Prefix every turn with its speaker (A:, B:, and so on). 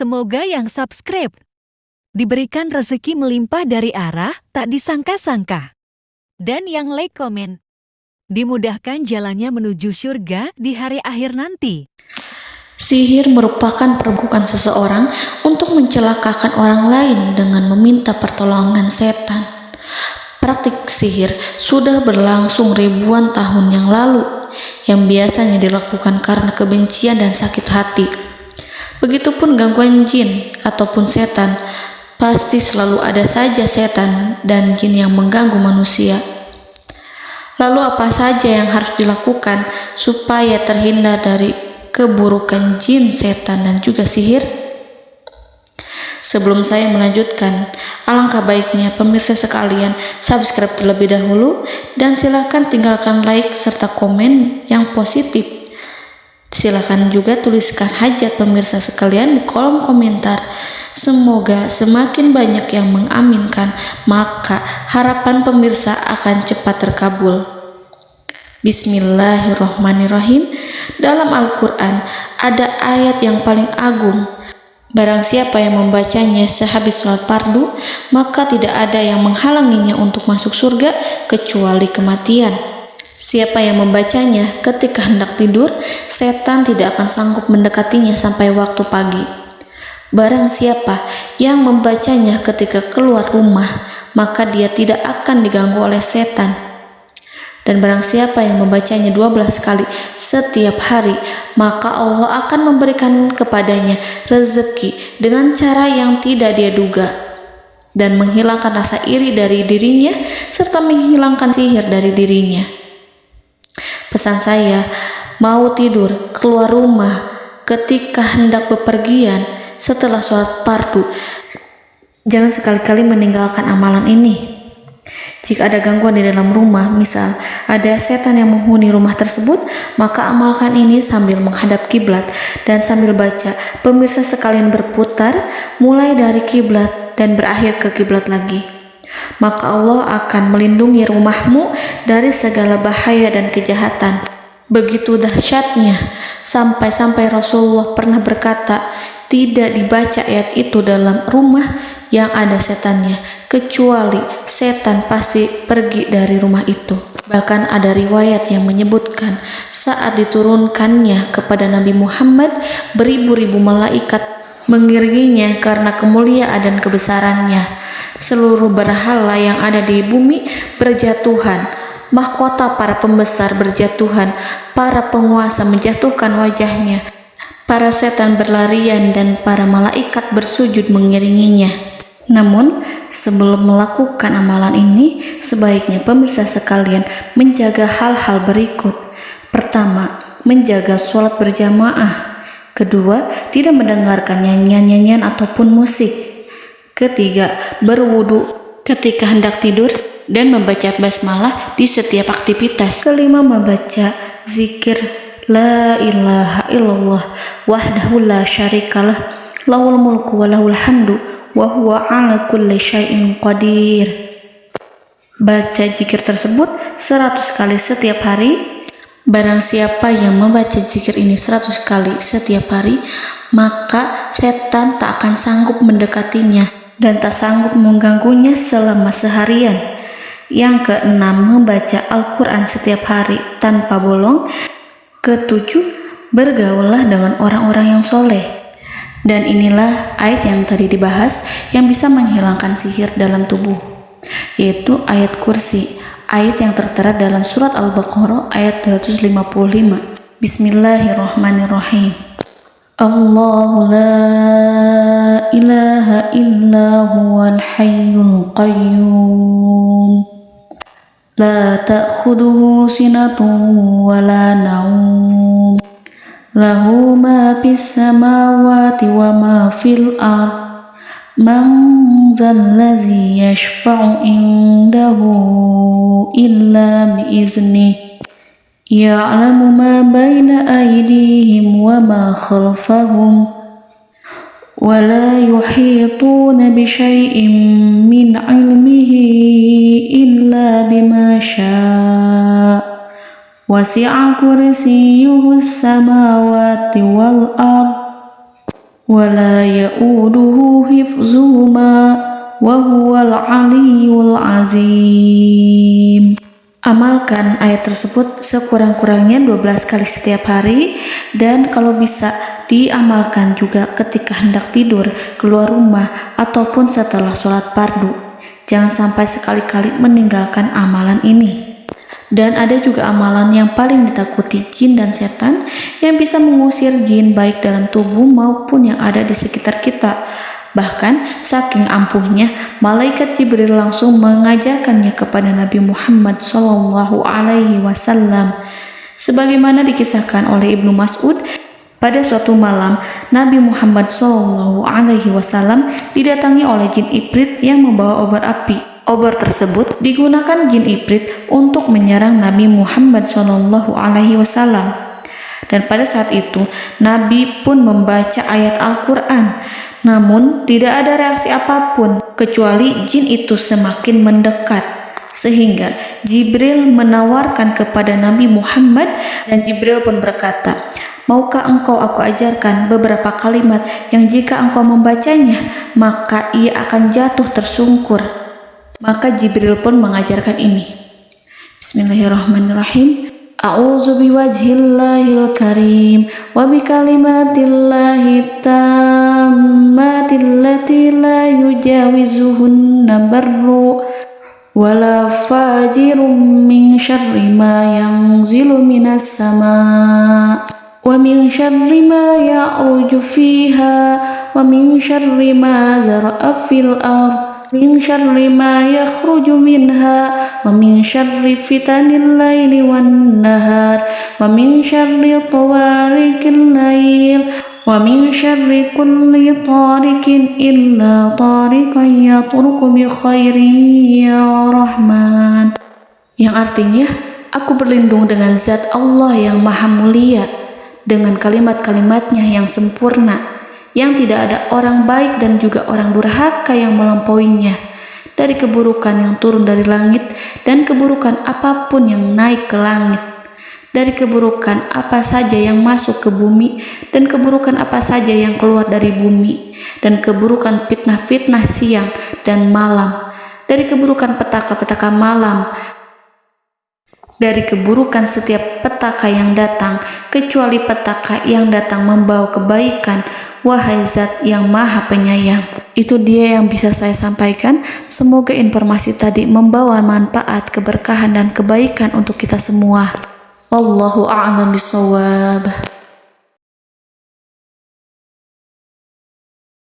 A: Semoga yang subscribe diberikan rezeki melimpah dari arah tak disangka-sangka. Dan yang like komen, dimudahkan jalannya menuju surga di hari akhir nanti.
B: Sihir merupakan perbuatan seseorang untuk mencelakakan orang lain dengan meminta pertolongan setan. Praktik sihir sudah berlangsung ribuan tahun yang lalu, yang biasanya dilakukan karena kebencian dan sakit hati. Begitupun gangguan jin ataupun setan, pasti selalu ada saja setan dan jin yang mengganggu manusia. Lalu apa saja yang harus dilakukan supaya terhindar dari keburukan jin, setan, dan juga sihir? Sebelum saya melanjutkan, alangkah baiknya pemirsa sekalian subscribe terlebih dahulu dan silakan tinggalkan like serta komen yang positif. Silakan juga tuliskan hajat pemirsa sekalian di kolom komentar. Semoga semakin banyak yang mengaminkan, maka harapan pemirsa akan cepat terkabul. Bismillahirrahmanirrahim. Dalam Al-Quran ada ayat yang paling agung. Barang siapa yang membacanya sehabis sholat fardu, maka tidak ada yang menghalanginya untuk masuk surga kecuali kematian. Siapa yang membacanya ketika hendak tidur, setan tidak akan sanggup mendekatinya sampai waktu pagi. Barang siapa yang membacanya ketika keluar rumah, maka dia tidak akan diganggu oleh setan. Dan barang siapa yang membacanya 12 kali setiap hari, maka Allah akan memberikan kepadanya rezeki dengan cara yang tidak dia duga, dan menghilangkan rasa iri dari dirinya, serta menghilangkan sihir dari dirinya. Pesan saya, mau tidur, keluar rumah, ketika hendak bepergian, setelah sholat fardu, jangan sekali-kali meninggalkan amalan ini. Jika ada gangguan di dalam rumah, misal ada setan yang menghuni rumah tersebut, maka amalkan ini sambil menghadap kiblat dan sambil baca. Pemirsa sekalian berputar mulai dari kiblat dan berakhir ke kiblat lagi. Maka Allah akan melindungi rumahmu dari segala bahaya dan kejahatan. Begitu dahsyatnya, sampai-sampai Rasulullah pernah berkata, tidak dibaca ayat itu dalam rumah yang ada setannya, kecuali setan pasti pergi dari rumah itu. Bahkan ada riwayat yang menyebutkan saat diturunkannya kepada Nabi Muhammad, beribu-ribu malaikat mengiringinya karena kemuliaan dan kebesarannya. Seluruh berhala yang ada di bumi berjatuhan, mahkota para pembesar berjatuhan, para penguasa menjatuhkan wajahnya, para setan berlarian dan para malaikat bersujud mengiringinya. Namun, sebelum melakukan amalan ini, sebaiknya pemirsa sekalian menjaga hal-hal berikut. Pertama, menjaga sholat berjamaah. Kedua, tidak mendengarkan nyanyian-nyanyian ataupun musik. Ketiga, berwudu ketika hendak tidur dan membaca basmalah di setiap aktivitas. Kelima, membaca zikir la ilaha illallah wahdahu la syarikalah lahul mulku wa lahul hamdu wa huwa ala kulli syai'in qadir. Baca zikir tersebut 100 kali setiap hari. Barang siapa yang membaca zikir ini 100 kali setiap hari, maka setan tak akan sanggup mendekatinya dan tak sanggup mengganggunya selama seharian. Yang keenam, membaca Al-Quran setiap hari tanpa bolong. Ketujuh, bergaullah dengan orang-orang yang soleh. Dan inilah ayat yang tadi dibahas yang bisa menghilangkan sihir dalam tubuh, yaitu ayat kursi, ayat yang tertera dalam surat Al-Baqarah ayat 255. Bismillahirrahmanirrahim. Allahu la ilaha illa huwal hayyul qayyum la ta'khuduhu sinatun wa la naum lahu ma fis samawati wa ma fil ard man zallazi yashfa'u indahu illa biiznihi ya'lamu ma baina aydihim wa ma khalfahum wa la yuhituna bi syai'in min 'ilmihi illa bima syaa' wasi'a kursiyyuhu as-samawati wal ard ولا يؤوده حفظهما وهو العلي العظيم. Amalkan ayat tersebut sekurang-kurangnya 12 kali setiap hari, dan kalau bisa diamalkan juga ketika hendak tidur, keluar rumah, ataupun setelah sholat fardu. Jangan sampai sekali-kali meninggalkan amalan ini. Dan ada juga amalan yang paling ditakuti jin dan setan, yang bisa mengusir jin baik dalam tubuh maupun yang ada di sekitar kita. Bahkan saking ampuhnya, malaikat Jibril langsung mengajarkannya kepada Nabi Muhammad SAW. Sebagaimana dikisahkan oleh Ibnu Mas'ud, pada suatu malam Nabi Muhammad SAW didatangi oleh jin Ifrit yang membawa obor api. Obor tersebut digunakan jin Ifrit untuk menyerang Nabi Muhammad SAW. Dan pada saat itu Nabi pun membaca ayat Al-Quran. Namun tidak ada reaksi apapun, kecuali jin itu semakin mendekat. Sehingga Jibril menawarkan kepada Nabi Muhammad, dan Jibril pun berkata, "Maukah engkau aku ajarkan beberapa kalimat yang jika engkau membacanya, maka ia akan jatuh tersungkur?" Maka Jibril pun mengajarkan ini. Bismillahirrahmanirrahim. A'udzu biwajhillahil karim wa bikalimatillahi tammatil lati la yujawizuhunna barru wala fajirum min syarri ma yanzilu minas sama wa min syarri ma ya'ruju fiha wa min syarri ma zara'a fil ardh min syarri ma yakhruju minha wa min syarri fitanil laili wan nahar wa min syarri tawarikil lail wa min syarri kulli tarikin illa tarikan yatruku bi khairin ya Rahman. Yang artinya, aku berlindung dengan zat Allah yang maha mulia, dengan kalimat-kalimatnya yang sempurna, yang tidak ada orang baik dan juga orang durhaka yang melampauinya, dari keburukan yang turun dari langit dan keburukan apapun yang naik ke langit, dari keburukan apa saja yang masuk ke bumi dan keburukan apa saja yang keluar dari bumi, dan keburukan fitnah-fitnah siang dan malam, dari keburukan petaka-petaka malam, dari keburukan setiap petaka yang datang, kecuali petaka yang datang membawa kebaikan. Wahai Zat yang Maha Penyayang. Itu dia yang bisa saya sampaikan. Semoga informasi tadi membawa manfaat, keberkahan dan kebaikan untuk kita semua. Wallahu a'lam bishawab.